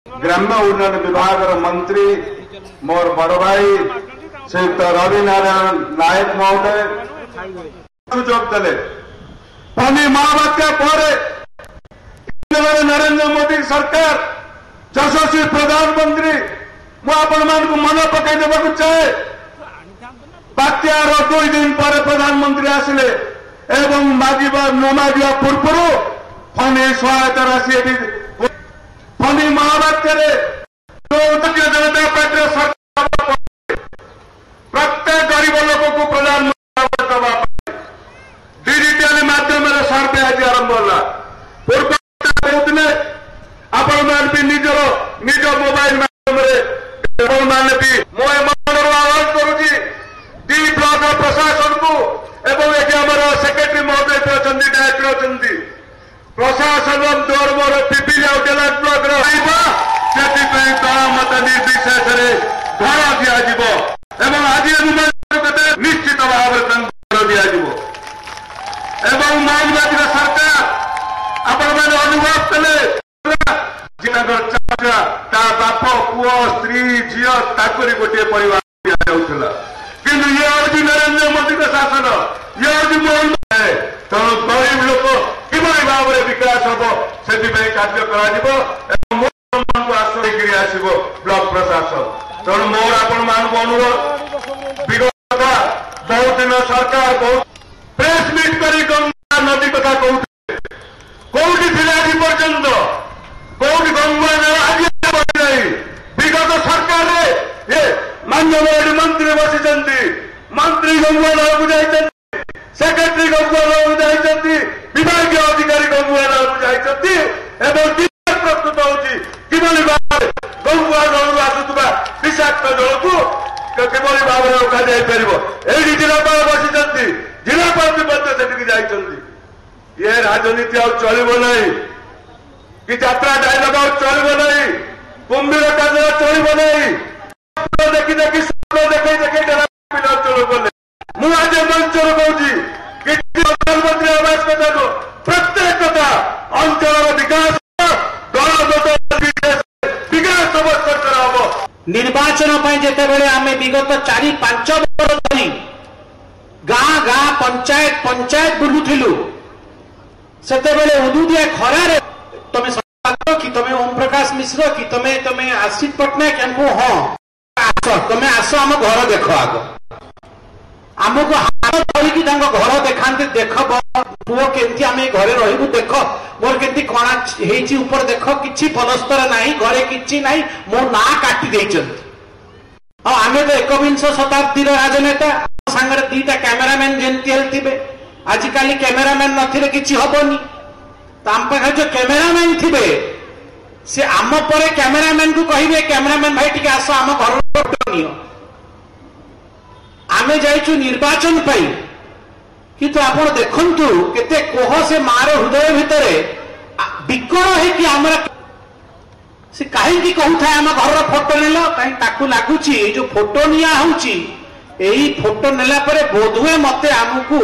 ग्राम्य उन्नयन विभाग मंत्री मोर बड़ भाई श्रीयुक्त रवि नारायण नायक महोदय सुजोग देले। फनी महाबात्या पर नरेंद्र मोदी सरकार यशस्वी प्रधानमंत्री मुझे मन पकई देवा चाहे। बात्यार 2 दिन पर प्रधानमंत्री आसिले एवं मागिबा न मागिबा पूर्व फनी सहायता राशि फनी महाबात्य जनता पार्टी सरकार प्रत्येक गरीब लोक को प्रधानमंत्री दवा डिजिटल माध्यम सर्वे आज आरंभ होला। पूर्व कहते आपण भी निज मोबाइल माध्यम भी आह्वान करुच्ची डी ब्लॉक प्रशासन को एवं ये आम सेक्रेटरी महोदय डायरेक्टर अच्छा प्रशासन द्वार मोर पिपिली और डेलाट ब्लॉक से दल मत निर्विशेष घर दिज्व आज निश्चित भाव घर दिज्व माओवादी सरकार आपण मैंने अनुभव कले बाप पुओ स्त्री झील ताकरी गोटे परिवार दिजाला कि ये हूँ नरेंद्र मोदी का शासन ये हूँ मोहन तेणु गरीब लोक कि भाव में विकास हम से कार्य कर आसब ब्लॉक प्रशासन। तेणु मोर आपण मान अनुरोध विगत बहुत दिन सरकार बहुत प्रेस मीट कर गंगा नदी कथा कहते कौटी थे आज पर्यंत कौटी गंगा आज विगत सरकार ये मान्यवर मंत्री बसी मंत्री गंगा नल को सेक्रेटरी गंगा नल को विभाग अधिकारी गंगा नल को प्रस्तुत होगी किभली भाव गंगा नल आसुवा विषाक्त जल को किभली भाव में रोक जापर ये जिलापाल बसी जिलापाल ये राजनीति आ चलो ना कि यात्रा डायलग आ चलो ना कुंभीर कार्य चलो ना देखी देखी देखे देखे चलो कले मुझे मंचर कहूँ कि प्रधानमंत्री आवास कथा को प्रत्येक कथा अंचल विकास विकास समस्त हम निर्वाचन जिते आम विगत 4-5 वर्ष धरी गाँ गाँ पंचायत पंचायत बुलूलु से उदुदिया खरारे तुम कि तुम ओम प्रकाश मिश्र कि तुम आशीष पट्टनायक हमको हाँ आस तुम आस आम घर देख आग आमको हाथ धरिकी घर देखा देख पुओ केमती आम घरे रही देख मोर केमती कणा ऊपर देख कि पलस्तर ना घरे कि ना मो ना काटी आम तो 21 शताब्दी राजनेता सांगे 2टा कैमेरामैन जमती थे आजिकाली कैमेरामैन नथिले किछि हबनी तो आम पाखे जो कैमेरामैन थे से आम पर कैमेरामैन को कहे कैमेरामैन भाई टी आस आम घर फोटो नियो आमे जाइछु निर्वाचन पाई किंतु आपण देखंतु केते कोह से मार हृदय भितर विकल है कि आमर से कहीं कहूथा आम घर फोटो नेल कहीं ताकू लगुच जो फोटो निया होउची एही फोटो नेला परे बोधुए मते आमको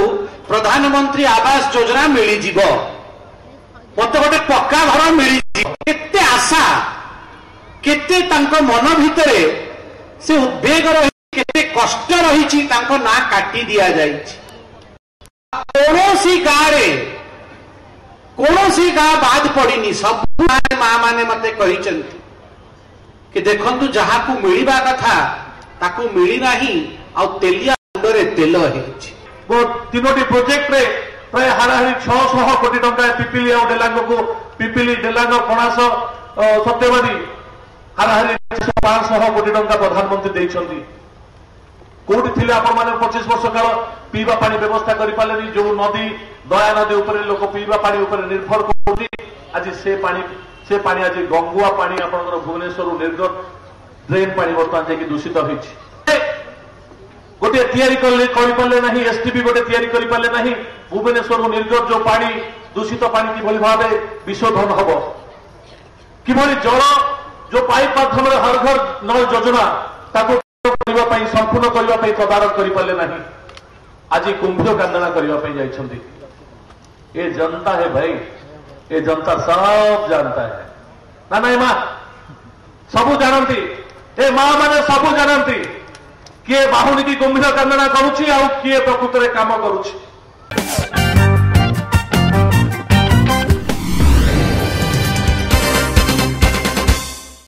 प्रधानमंत्री आवास योजना मिली जीव मत गोटे पक्का घर मिली केते आशा केते तांको मन भितरे से उद्वेग रही केते कष्ट रही ना काटी दिया जाइछि। कौन गाँ बाद पड़नी सब माँ माने मते कहिचंती कि देखंतु जहाँ को मिलवा कथा ताकू मिली नाही आ तेलिया मुंडरे तेल हेछि। 3टी प्रोजेक्ट रे प्राय हाराहारी 600 कोटी टंका पिपिली और डेलांग को पिपिली डेलांग कणास सत्यवादी हाराहारी 500 कोटी टंका प्रधानमंत्री देइछंती। कोठी थिले आपण माने 25 वर्ष काल पीवा पानी व्यवस्था करि पालेनी जो नदी दया नदी ऊपर लोक पीवा पानी ऊपर निर्भर करती आज से पानी आज गंगुआ पानी आपनकर भुवनेश्वर निर्गत ड्रेन पानी वर्तमान जाकि दूषित होइछि। गोटे तैयारी करिपाले नहीं एसटीपी गोटे तैयारी करिपाले नहीं भुवनेश्वर निर्गत जो पानी दूषित पानी किभली भावे विशोधन हब किभली जल जो पाइप माध्यम हर घर नल योजना ताको संपूर्ण करने तदारक करें आज कुंभ कांदना करने ये जनता है भाई ये जनता सब जानता है ना नहीं माँ सबू जानती ए माँ मैंने सबू जानती किए बाहुनी की कुंभीर कांदना करुच्ची आ किए प्रकृत में काम करुच्ची।